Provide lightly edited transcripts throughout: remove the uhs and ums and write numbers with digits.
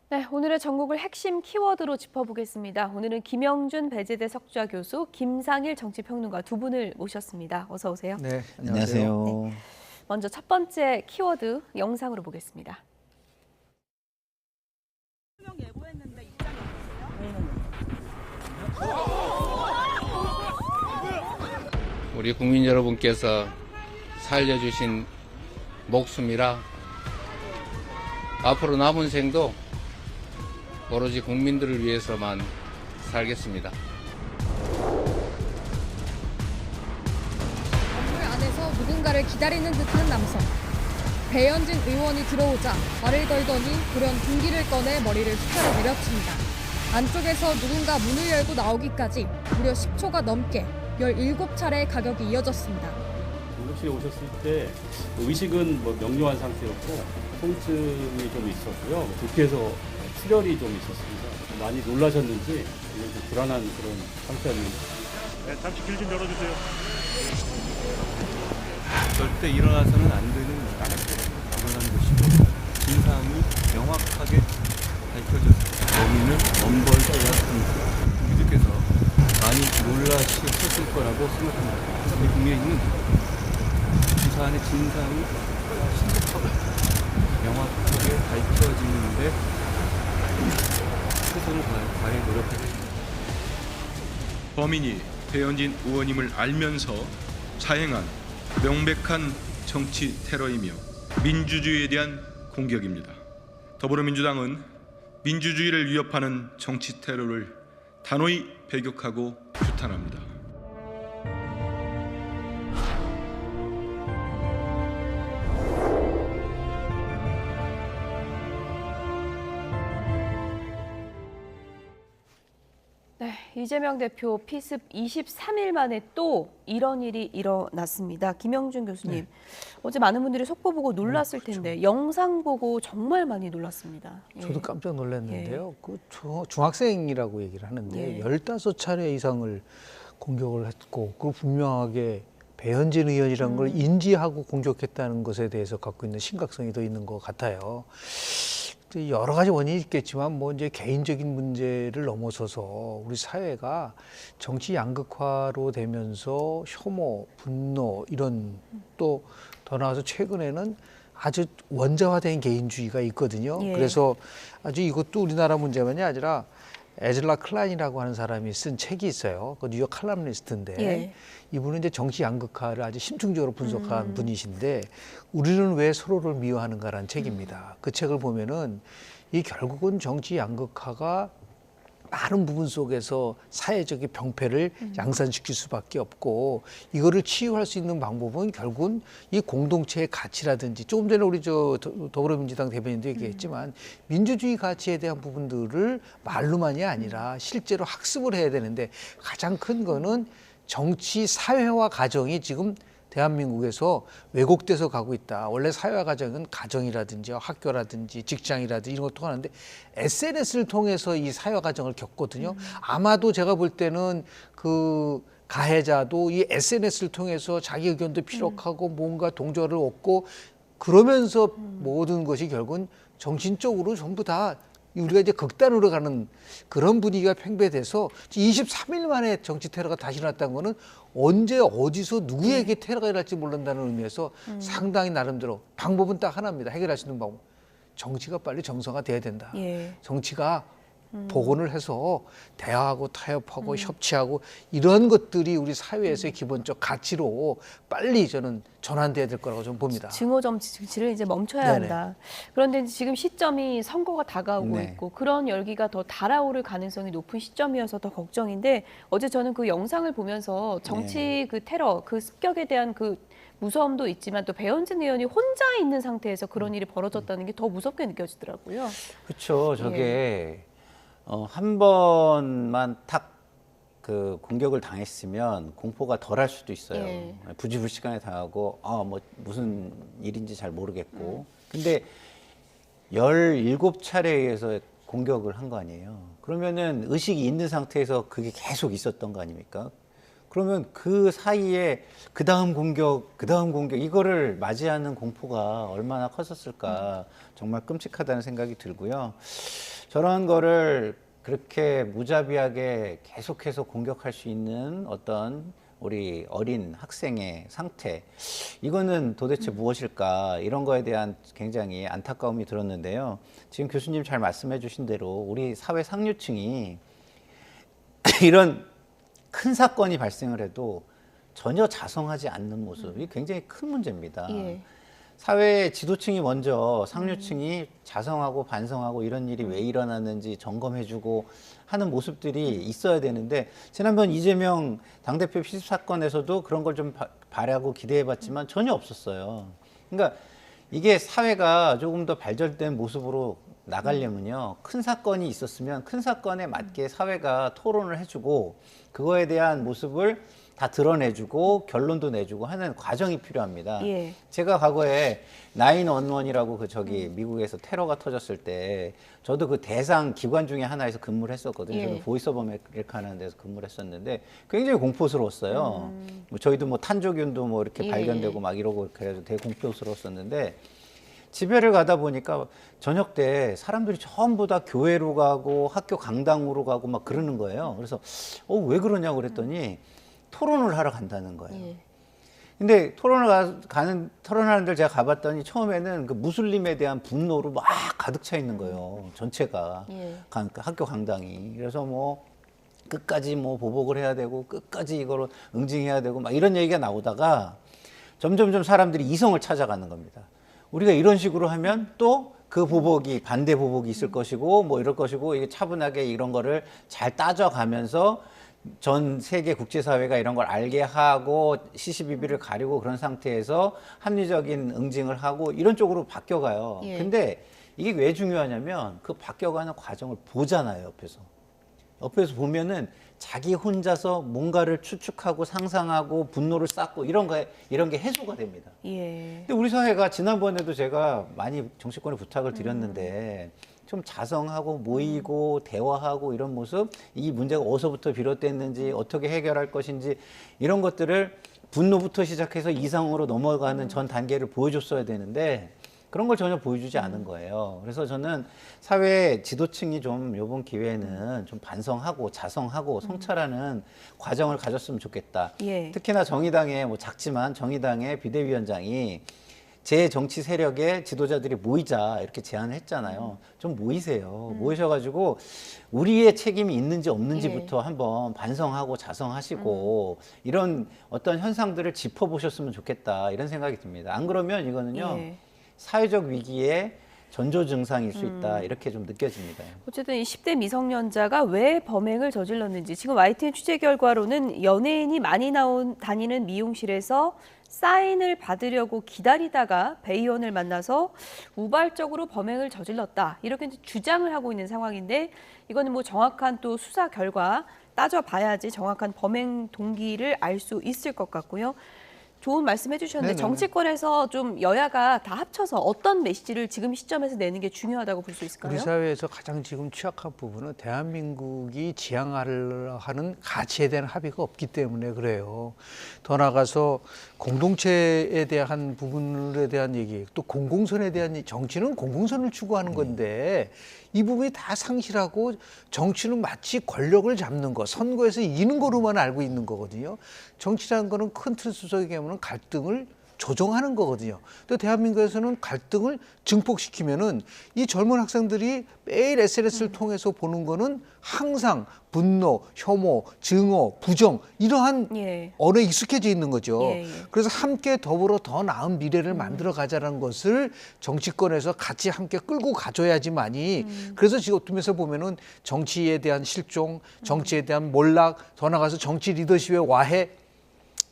네, 오늘의 전국을 핵심 키워드로 짚어보겠습니다. 오늘은 김영준 배재대 석좌 교수, 김상일 정치평론가 두 분을 모셨습니다. 어서 오세요. 네, 안녕하세요. 네, 먼저 첫 번째 키워드 영상으로 보겠습니다. 예고했는데 입장이 우리 국민 여러분께서 살려주신 목숨이라 앞으로 남은 생도 오로지 국민들을 위해서만 살겠습니다. 건물 안에서 누군가를 기다리는 듯한 남성. 배현진 의원이 들어오자 말을 걸더니 돌연 군기를 꺼내 머리를 휘파려 내려칩니다. 안쪽에서 누군가 문을 열고 나오기까지 무려 10초가 넘게 17차례의 가격이 이어졌습니다. 응급실에 오셨을 때 의식은 명료한 상태였고 통증이 좀 있었고요. 두피에서 출혈이 좀 있었습니다. 많이 놀라셨는지 좀 불안한 그런 상태였는데. 네, 잠시 길 좀 열어주세요. 절대 일어나서는 안 되는 불안한 것이고 진상이 명확하게 밝혀졌습니다. 범인은 엄벌과 예약합니다. 유족께서 많이 놀라셨을 거라고 생각합니다. 우리 국민은 이 사안의 진상이 신속하고 명확하게 밝혀지는데 최선을 다해 노력하겠습니다. 범인이 배현진 의원임을 알면서 자행한 명백한 정치 테러이며 민주주의에 대한 공격입니다. 더불어민주당은 민주주의를 위협하는 정치 테러를 단호히 배격하고 규탄합니다. 네, 이재명 대표 피습 23일 만에 또 이런 일이 일어났습니다. 김영준 교수님, 어제 많은 분들이 속보 보고 놀랐을 텐데 영상 보고 정말 많이 놀랐습니다. 저도 깜짝 놀랐는데요. 그 중학생이라고 얘기를 하는데 15차례 이상을 공격을 했고 그 분명하게 배현진 의원이라는 걸 인지하고 공격했다는 것에 대해서 갖고 있는 심각성이 더 있는 것 같아요. 여러 가지 원인이 있겠지만 뭐 이제 개인적인 문제를 넘어서서 우리 사회가 정치 양극화로 되면서 혐오, 분노 이런 또 더 나아가서 최근에는 아주 원자화된 개인주의가 있거든요. 예. 그래서 아주 이것도 우리나라 문제만이 아니라 에즐라 클라인이라고 하는 사람이 쓴 책이 있어요. 그 뉴욕 칼럼니스트인데 예. 이분은 이제 정치 양극화를 아주 심층적으로 분석한 분이신데 우리는 왜 서로를 미워하는가라는 책입니다. 그 책을 보면은 이 결국은 정치 양극화가 많은 부분 속에서 사회적인 병폐를 양산시킬 수밖에 없고 이거를 치유할 수 있는 방법은 결국은 이 공동체의 가치라든지 조금 전에 우리 더불어민주당 대변인도 얘기했지만 민주주의 가치에 대한 부분들을 말로만이 아니라 실제로 학습을 해야 되는데 가장 큰 거는 정치 사회화 과정이 지금 대한민국에서 왜곡돼서 가고 있다. 원래 사회화 과정은 가정이라든지 학교라든지 직장이라든지 이런 것도 하는데 SNS를 통해서 이 사회화 과정을 겪거든요. 아마도 제가 볼 때는 그 가해자도 이 SNS를 통해서 자기 의견도 피력하고 뭔가 동조를 얻고 그러면서 모든 것이 결국은 정신적으로 전부 다 우리가 이제 극단으로 가는 그런 분위기가 팽배돼서 23일 만에 정치 테러가 다시 일어났다는 거는 언제 어디서 누구에게 테러가 일어날지 모른다는 의미에서 상당히 나름대로 방법은 딱 하나입니다. 해결할 수 있는 방법. 정치가 빨리 정상화돼야 된다. 예. 정치가 복원을 해서 대화하고 타협하고 협치하고 이런 것들이 우리 사회에서의 기본적 가치로 빨리 저는 전환돼야 될 거라고 저는 봅니다. 증오 정치를 이제 멈춰야 네네. 한다. 그런데 지금 시점이 선거가 다가오고 네. 있고 그런 열기가 더 달아오를 가능성이 높은 시점이어서 더 걱정인데 어제 저는 그 영상을 보면서 정치 그 테러, 그 습격에 대한 그 무서움도 있지만 또 배현진 의원이 혼자 있는 상태에서 그런 일이 벌어졌다는 게 더 무섭게 느껴지더라고요. 그렇죠. 저게 한 번만 탁 그 공격을 당했으면 공포가 덜할 수도 있어요. 예. 부지불식간에 당하고 뭐 무슨 일인지 잘 모르겠고. 근데 17차례에 의해서 공격을 한 거 아니에요. 그러면은 의식이 있는 상태에서 그게 계속 있었던 거 아닙니까? 그러면 그 사이에 그 다음 공격 이거를 맞이하는 공포가 얼마나 컸었을까 정말 끔찍하다는 생각이 들고요. 저런 거를 그렇게 무자비하게 계속해서 공격할 수 있는 어떤 우리 어린 학생의 상태, 이거는 도대체 무엇일까, 이런 거에 대한 굉장히 안타까움이 들었는데요. 지금 교수님 잘 말씀해 주신 대로 우리 사회 상류층이 이런 큰 사건이 발생을 해도 전혀 자성하지 않는 모습이 굉장히 큰 문제입니다. 예. 사회 지도층이 먼저 상류층이 자성하고 반성하고 이런 일이 왜 일어났는지 점검해주고 하는 모습들이 있어야 되는데, 지난번 이재명 당대표 피습 사건에서도 그런 걸 좀 바라고 기대해봤지만 전혀 없었어요. 그러니까 이게 사회가 조금 더 발전된 모습으로 나가려면요, 큰 사건이 있었으면 큰 사건에 맞게 사회가 토론을 해주고 그거에 대한 모습을 다 드러내주고 결론도 내주고 하는 과정이 필요합니다. 예. 제가 과거에 911이라고 그 저기 미국에서 테러가 터졌을 때 저도 그 대상 기관 중에 하나에서 근무를 했었거든요. 예. 저는 보이스 오브 아메리카라는 데서 근무를 했었는데 굉장히 공포스러웠어요. 뭐 저희도 뭐 탄조균도 뭐 이렇게 예. 발견되고 막 이러고 그래서 되게 공포스러웠었는데, 집회를 가다 보니까 저녁 때 사람들이 전부 다 교회로 가고 학교 강당으로 가고 막 그러는 거예요. 그래서 왜 그러냐고 그랬더니 토론을 하러 간다는 거예요. 예. 근데 토론하는 데를 제가 가봤더니 처음에는 그 무슬림에 대한 분노로 막 가득 차 있는 거예요. 전체가. 예. 학교 강당이. 그래서 뭐 끝까지 뭐 보복을 해야 되고 끝까지 이거로 응징해야 되고 막 이런 얘기가 나오다가 점점점 사람들이 이성을 찾아가는 겁니다. 우리가 이런 식으로 하면 또 그 보복이 반대 보복이 있을 것이고 뭐 이럴 것이고, 이게 차분하게 이런 거를 잘 따져가면서 전 세계 국제사회가 이런 걸 알게 하고 시시비비를 가리고 그런 상태에서 합리적인 응징을 하고 이런 쪽으로 바뀌어가요. 예. 근데 이게 왜 중요하냐면 그 바뀌어가는 과정을 보잖아요, 옆에서 보면은 자기 혼자서 뭔가를 추측하고 상상하고 분노를 쌓고 이런 게 해소가 됩니다. 예. 근데 우리 사회가 지난번에도 제가 많이 정치권에 부탁을 드렸는데 좀 자성하고 모이고 대화하고 이런 모습, 이 문제가 어디서부터 비롯됐는지 어떻게 해결할 것인지 이런 것들을 분노부터 시작해서 이상으로 넘어가는 전 단계를 보여줬어야 되는데 그런 걸 전혀 보여주지 않은 거예요. 그래서 저는 사회 지도층이 좀 이번 기회에는 좀 반성하고 자성하고 성찰하는 과정을 가졌으면 좋겠다. 예. 특히나 정의당의 뭐 작지만 정의당의 비대위원장이 제 정치 세력의 지도자들이 모이자 이렇게 제안을 했잖아요. 좀 모이세요. 모이셔가지고 우리의 책임이 있는지 없는지부터 한번 반성하고 자성하시고 이런 어떤 현상들을 짚어보셨으면 좋겠다, 이런 생각이 듭니다. 안 그러면 이거는요, 예. 사회적 위기의 전조 증상일 수 있다, 이렇게 좀 느껴집니다. 어쨌든 이 10대 미성년자가 왜 범행을 저질렀는지, 지금 YTN 취재 결과로는 연예인이 많이 다니는 미용실에서 사인을 받으려고 기다리다가 배 의원을 만나서 우발적으로 범행을 저질렀다, 이렇게 이제 주장을 하고 있는 상황인데, 이거는 뭐 정확한 또 수사 결과 따져봐야지 정확한 범행 동기를 알 수 있을 것 같고요. 좋은 말씀 해주셨는데 네네네. 정치권에서 좀 여야가 다 합쳐서 어떤 메시지를 지금 시점에서 내는 게 중요하다고 볼 수 있을까요? 우리 사회에서 가장 지금 취약한 부분은 대한민국이 지향하는 가치에 대한 합의가 없기 때문에 그래요. 더 나아가서 공동체에 대한 부분에 대한 얘기, 또 공공선에 대한 정치는 공공선을 추구하는 건데 이 부분이 다 상실하고 정치는 마치 권력을 잡는 거, 선거에서 이기는 거로만 알고 있는 거거든요. 정치라는 거는 큰 틀 속에 보면 갈등을 조정하는 거거든요. 또 대한민국에서는 갈등을 증폭시키면은 이 젊은 학생들이 매일 SNS를 통해서 보는 거는 항상 분노, 혐오, 증오, 부정 이러한 예. 언어에 익숙해져 있는 거죠. 예, 예. 그래서 함께 더불어 더 나은 미래를 만들어 가자는 것을 정치권에서 같이 함께 끌고 가줘야지만이 그래서 지금 어둠에서 보면은 정치에 대한 실종, 정치에 대한 몰락, 더 나아가서 정치 리더십의 와해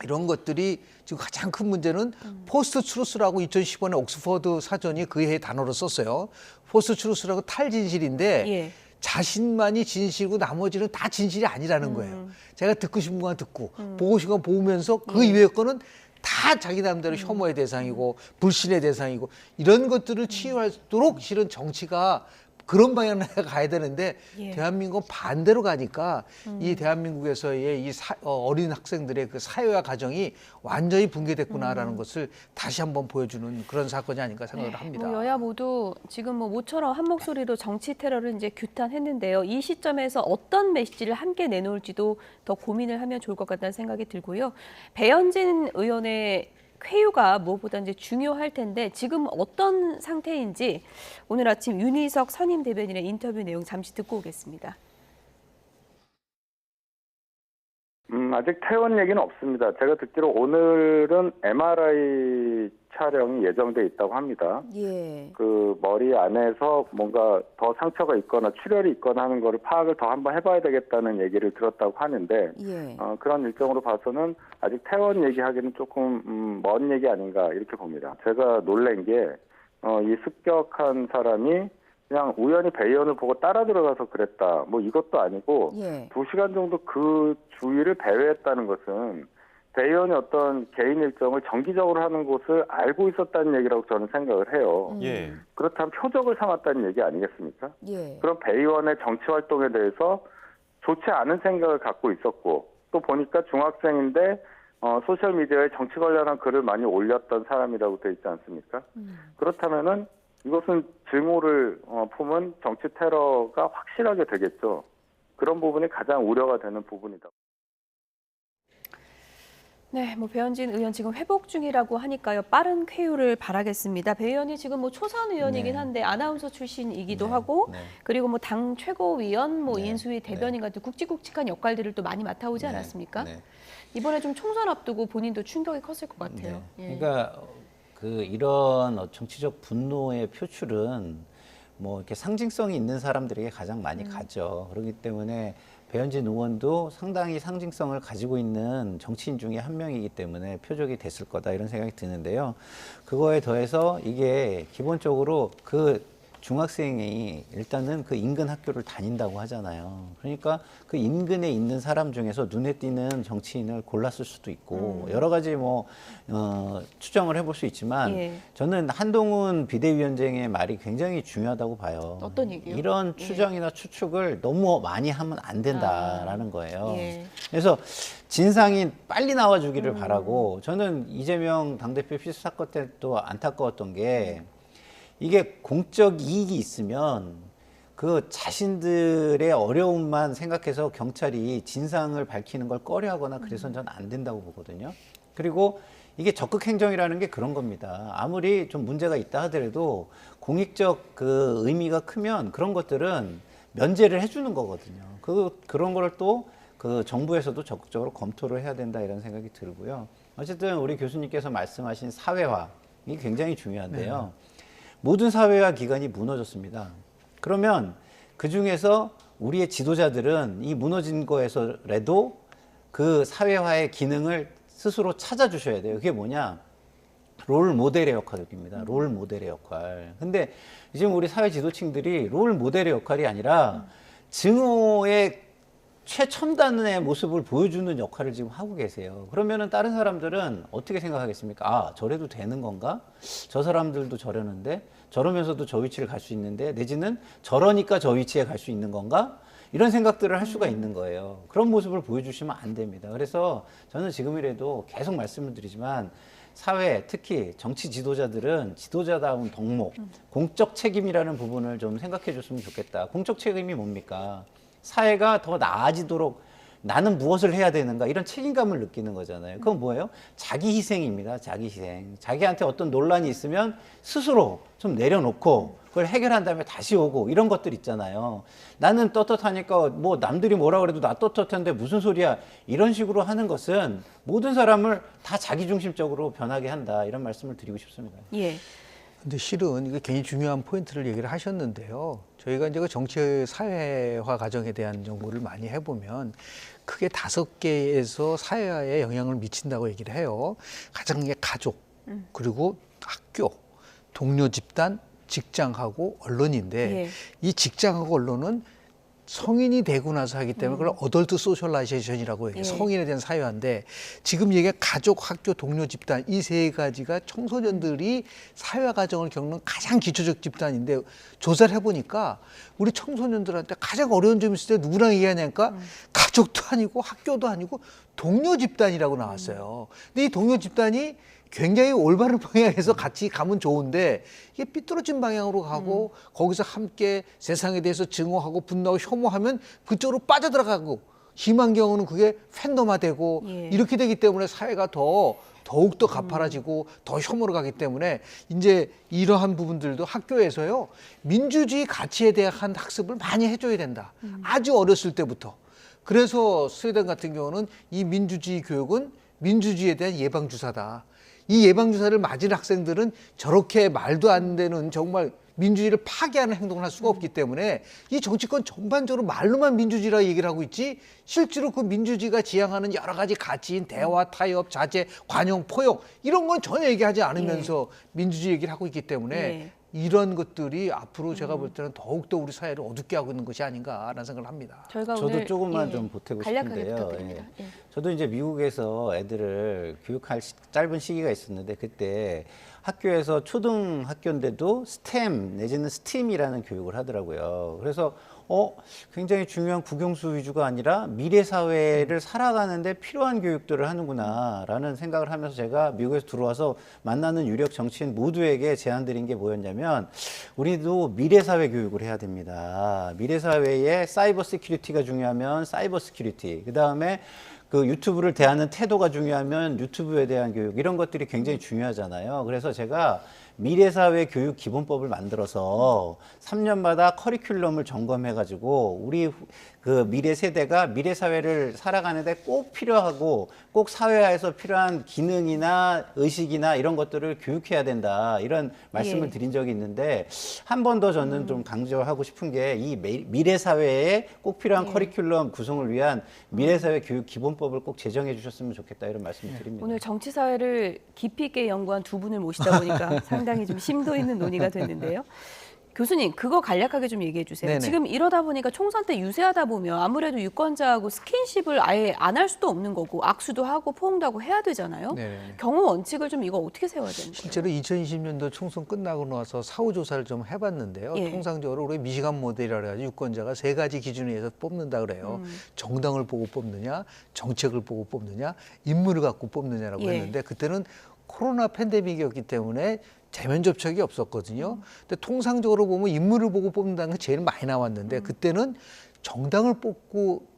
이런 것들이 지금 가장 큰 문제는 포스트 트루스라고 2015년 옥스퍼드 사전이 그 해의 단어로 썼어요. 포스트 트루스라고 탈진실인데 예. 자신만이 진실이고 나머지는 다 진실이 아니라는 거예요. 제가 듣고 싶은 건 듣고 보고 싶은 건 보면서 그 이외의 거는 다 자기 나름대로 혐오의 대상이고 불신의 대상이고 이런 것들을 치유하도록 실은 정치가 그런 방향으로 가야 되는데 예. 대한민국은 반대로 가니까 이 대한민국에서의 이 어린 학생들의 그 사회와 가정이 완전히 붕괴됐구나라는 것을 다시 한번 보여주는 그런 사건이 아닌가 생각을 합니다. 뭐 여야 모두 지금 뭐 모처럼 한 목소리로 정치 테러를 이제 규탄했는데요. 이 시점에서 어떤 메시지를 함께 내놓을지도 더 고민을 하면 좋을 것 같다는 생각이 들고요. 배현진 의원의 쾌유가 무엇보다 이제 중요할 텐데 지금 어떤 상태인지 오늘 아침 윤희석 선임 대변인의 인터뷰 내용 잠시 듣고 오겠습니다. 아직 퇴원 얘기는 없습니다. 제가 듣기로 오늘은 MRI 촬영이 예정돼 있다고 합니다. 예. 그 머리 안에서 뭔가 더 상처가 있거나 출혈이 있거나 하는 거를 파악을 더 한번 해봐야 되겠다는 얘기를 들었다고 하는데 예. 그런 일정으로 봐서는 아직 퇴원 얘기하기는 조금 먼 얘기 아닌가 이렇게 봅니다. 제가 놀란 게 이 습격한 사람이 그냥 우연히 배 의원을 보고 따라 들어가서 그랬다. 뭐 이것도 아니고 예. 2시간 정도 그 주위를 배회했다는 것은 배 의원이 어떤 개인 일정을 정기적으로 하는 곳을 알고 있었다는 얘기라고 저는 생각을 해요. 예. 그렇다면 표적을 삼았다는 얘기 아니겠습니까? 예. 그럼 배 의원의 정치 활동에 대해서 좋지 않은 생각을 갖고 있었고 또 보니까 중학생인데 소셜미디어에 정치 관련한 글을 많이 올렸던 사람이라고 되어 있지 않습니까? 그렇다면은 이것은 증오를 품은 정치 테러가 확실하게 되겠죠. 그런 부분이 가장 우려가 되는 부분이다. 네, 뭐 배현진 의원 지금 회복 중이라고 하니까요. 빠른 쾌유를 바라겠습니다. 배 의원이 지금 뭐 초선 의원이긴 네. 한데 아나운서 출신이기도 네, 하고 네. 그리고 뭐 당 최고위원, 뭐 네, 인수위 대변인 같은 굵직굵직한 역할들을 또 많이 맡아오지 네, 않았습니까? 네. 이번에 좀 총선 앞두고 본인도 충격이 컸을 것 같아요. 네. 예. 그러니까 이런 정치적 분노의 표출은 뭐 이렇게 상징성이 있는 사람들에게 가장 많이 가죠. 그렇기 때문에 배현진 의원도 상당히 상징성을 가지고 있는 정치인 중에 한 명이기 때문에 표적이 됐을 거다 이런 생각이 드는데요. 그거에 더해서 이게 기본적으로 그 중학생이 일단은 그 인근 학교를 다닌다고 하잖아요. 그러니까 그 인근에 있는 사람 중에서 눈에 띄는 정치인을 골랐을 수도 있고 여러 가지 뭐 추정을 해볼 수 있지만 예. 저는 한동훈 비대위원장의 말이 굉장히 중요하다고 봐요. 어떤 얘기요? 이런 추정이나 추측을 너무 많이 하면 안 된다라는 거예요. 예. 그래서 진상이 빨리 나와주기를 바라고 저는 이재명 당대표 필수 사건 때 또 안타까웠던 게 이게 공적 이익이 있으면 그 자신들의 어려움만 생각해서 경찰이 진상을 밝히는 걸 꺼려하거나 그래서는 저는 안 된다고 보거든요. 그리고 이게 적극 행정이라는 게 그런 겁니다. 아무리 좀 문제가 있다 하더라도 공익적 그 의미가 크면 그런 것들은 면제를 해주는 거거든요. 그런 거를 또 그 정부에서도 적극적으로 검토를 해야 된다 이런 생각이 들고요. 어쨌든 우리 교수님께서 말씀하신 사회화 이게 굉장히 중요한데요. 모든 사회화 기관이 무너졌습니다. 그러면 그 중에서 우리의 지도자들은 이 무너진 거에서라도 그 사회화의 기능을 스스로 찾아주셔야 돼요. 그게 뭐냐? 롤 모델의 역할입니다. 롤 모델의 역할. 근데 지금 우리 사회 지도층들이 롤 모델의 역할이 아니라 증오의 최첨단의 모습을 보여주는 역할을 지금 하고 계세요. 그러면은 다른 사람들은 어떻게 생각하겠습니까? 아, 저래도 되는 건가? 저 사람들도 저러는데 저러면서도 저 위치를 갈 수 있는데 내지는 저러니까 저 위치에 갈 수 있는 건가? 이런 생각들을 할 수가 있는 거예요. 그런 모습을 보여주시면 안 됩니다. 그래서 저는 지금이라도 계속 말씀을 드리지만 사회, 특히 정치 지도자들은 지도자다운 덕목, 공적 책임이라는 부분을 좀 생각해 줬으면 좋겠다. 공적 책임이 뭡니까? 사회가 더 나아지도록 나는 무엇을 해야 되는가 이런 책임감을 느끼는 거잖아요. 그건 뭐예요? 자기 희생입니다. 자기 희생. 자기한테 어떤 논란이 있으면 스스로 좀 내려놓고 그걸 해결한 다음에 다시 오고 이런 것들 있잖아요. 나는 떳떳하니까 뭐 남들이 뭐라 그래도 나 떳떳한데 무슨 소리야. 이런 식으로 하는 것은 모든 사람을 다 자기중심적으로 변하게 한다. 이런 말씀을 드리고 싶습니다. 예. 근데 실은 이게 굉장히 중요한 포인트를 얘기를 하셨는데요. 저희가 이제 그 정치 사회화 과정에 대한 연구를 많이 해보면 크게 5개에서 사회화에 영향을 미친다고 얘기를 해요. 가장 게 가족, 그리고 학교, 동료 집단, 직장하고 언론인데 예. 이 직장하고 언론은 성인이 되고 나서 하기 때문에 그걸 어덜트 소셜라이제이션이라고 해요. 예. 성인에 대한 사회화인데 지금 얘기한 가족, 학교, 동료 집단 이 세 가지가 청소년들이 사회화 과정을 겪는 가장 기초적 집단인데 조사를 해보니까 우리 청소년들한테 가장 어려운 점이 있을 때 누구랑 얘기하냐니까 가족도 아니고 학교도 아니고 동료 집단이라고 나왔어요. 근데 이 동료 집단이 굉장히 올바른 방향에서 같이 가면 좋은데 이게 삐뚤어진 방향으로 가고 거기서 함께 세상에 대해서 증오하고 분노하고 혐오하면 그쪽으로 빠져들어가고 심한 경우는 그게 팬덤화되고 예. 이렇게 되기 때문에 사회가 더욱더 가파라지고 더 혐오로 가기 때문에 이제 이러한 부분들도 학교에서요 민주주의 가치에 대한 학습을 많이 해줘야 된다. 아주 어렸을 때부터. 그래서 스웨덴 같은 경우는 이 민주주의 교육은 민주주의에 대한 예방주사다. 이 예방주사를 맞은 학생들은 저렇게 말도 안 되는 정말 민주주의를 파괴하는 행동을 할 수가 없기 때문에 이 정치권 전반적으로 말로만 민주주의라고 얘기를 하고 있지 실제로 그 민주주의가 지향하는 여러 가지 가치인 대화, 타협, 자제, 관용, 포용 이런 건 전혀 얘기하지 않으면서 민주주의 얘기를 하고 있기 때문에 예. 이런 것들이 앞으로 제가 볼 때는 더욱더 우리 사회를 어둡게 하고 있는 것이 아닌가라는 생각을 합니다. 저희가 저도 오늘 조금만 예, 좀 보태고 간략하게 싶은데요. 부탁드립니다. 예. 저도 이제 미국에서 애들을 교육할 짧은 시기가 있었는데 그때 학교에서 초등학교인데도 스템 내지는 스팀이라는 교육을 하더라고요. 그래서 굉장히 중요한 국영수 위주가 아니라 미래 사회를 살아가는데 필요한 교육들을 하는구나라는 생각을 하면서 제가 미국에서 들어와서 만나는 유력 정치인 모두에게 제안드린 게 뭐였냐면 우리도 미래 사회 교육을 해야 됩니다. 미래 사회에 사이버 시큐리티가 중요하면 사이버 시큐리티, 그다음에 그 유튜브를 대하는 태도가 중요하면 유튜브에 대한 교육 이런 것들이 굉장히 중요하잖아요. 그래서 제가 미래사회 교육 기본법을 만들어서 3년마다 커리큘럼을 점검해가지고 우리 그 미래 세대가 미래 사회를 살아가는데 꼭 필요하고 꼭 사회화에서 필요한 기능이나 의식이나 이런 것들을 교육해야 된다 이런 말씀을 예. 드린 적이 있는데 한 번 더 저는 좀 강조하고 싶은 게 이 미래 사회에 꼭 필요한 예. 커리큘럼 구성을 위한 미래 사회 교육 기본법을 꼭 제정해 주셨으면 좋겠다 이런 말씀을 드립니다. 오늘 정치 사회를 깊이 있게 연구한 두 분을 모시다 보니까 상당히 좀 심도 있는 논의가 됐는데요. 교수님, 그거 간략하게 좀 얘기해 주세요. 네네. 지금 이러다 보니까 총선 때 유세하다 보면 아무래도 유권자하고 스킨십을 아예 안 할 수도 없는 거고 악수도 하고 포옹도 하고 해야 되잖아요. 네네. 경호 원칙을 좀 이거 어떻게 세워야 되는 거예요? 실제로 2020년도 총선 끝나고 나서 사후조사를 좀 해봤는데요. 예. 통상적으로 우리 미시간 모델이라 해가지고 유권자가 세 가지 기준에 의해서 뽑는다 그래요. 정당을 보고 뽑느냐, 정책을 보고 뽑느냐, 인물을 갖고 뽑느냐라고 예. 했는데 그때는 코로나 팬데믹이었기 때문에 대면 접촉이 없었거든요. 근데 통상적으로 보면 인물을 보고 뽑는다는 게 제일 많이 나왔는데 그때는 정당을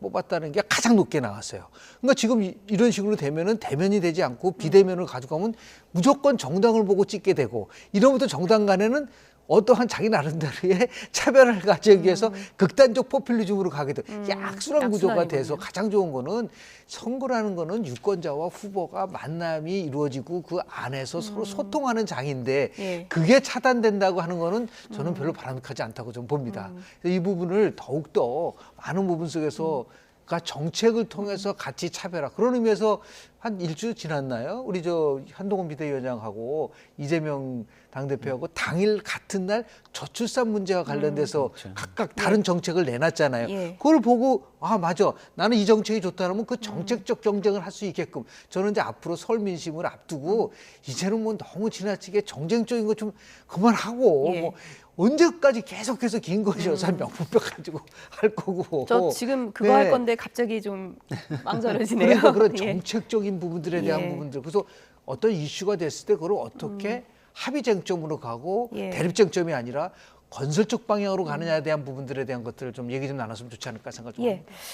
뽑았다는 게 가장 높게 나왔어요. 그러니까 지금 이런 식으로 되면은 대면이 되지 않고 비대면을 가져가면 무조건 정당을 보고 찍게 되고 이러면부터 정당 간에는 어떠한 자기 나름대로의 차별을 가지기 위해서 극단적 포퓰리즘으로 가게 돼. 이게 악순환 구조가 악순환이군요. 돼서 가장 좋은 거는 선거라는 거는 유권자와 후보가 만남이 이루어지고 그 안에서 서로 소통하는 장인데 예. 그게 차단된다고 하는 거는 저는 별로 바람직하지 않다고 좀 봅니다. 그래서 이 부분을 더욱더 많은 부분 속에서 그러니까 정책을 통해서 같이 차별화. 그런 의미에서 한 일주 지났나요? 우리 저 한동훈 비대위원장하고 이재명 당대표하고 당일 같은 날 저출산 문제와 관련돼서 그렇죠. 각각 다른 정책을 내놨잖아요. 예. 그걸 보고 아 맞아 나는 이 정책이 좋다 그러면 그 정책적 경쟁을 할 수 있게끔 저는 이제 앞으로 설 민심을 앞두고 이제는 뭐 너무 지나치게 정쟁적인 거 좀 그만하고 예. 뭐 언제까지 계속해서 긴 것이 어서 명분표 가지고 할 거고. 저 지금 그거 네. 할 건데 갑자기 좀 망설여지네요. 그러니까 그런 예. 정책적인 부분들에 대한 예. 부분들. 그래서 어떤 이슈가 됐을 때 그걸 어떻게 합의 쟁점으로 가고 예. 대립 쟁점이 아니라 건설적 방향으로 가느냐에 대한 부분들에 대한 것들을 좀 얘기 좀 나눴으면 좋지 않을까 생각 좀 예. 합니다.